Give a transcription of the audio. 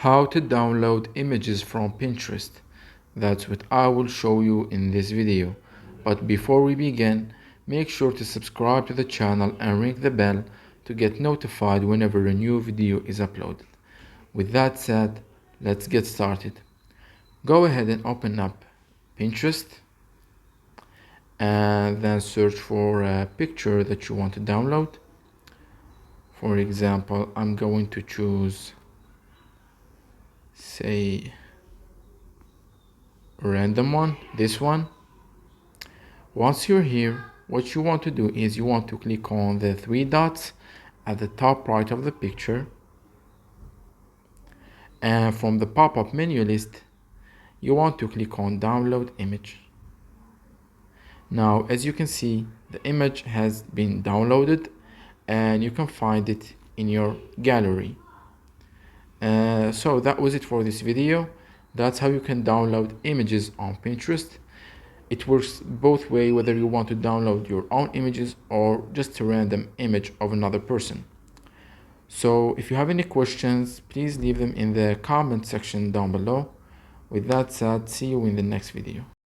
How to download images from Pinterest. That's what I will show you in this video. But before we begin, make sure to subscribe to the channel and ring the bell to get notified whenever a new video is uploaded. With that said, let's get started. Go ahead and open up Pinterest and then search for a picture that you want to download. For example, I'm going to choose, say, a random one, this one. Once you're here, what you want to do is you want to click on the three dots at the top right of the picture, and from the pop-up menu list you want to click on download image. Now, as you can see, the image has been downloaded and you can find it in your gallery. So that was it for this video. That's how you can download images on Pinterest. It works both ways, whether you want to download your own images or just a random image of another person. So if you have any questions, please leave them in the comment section down below. With that said, see you in the next video.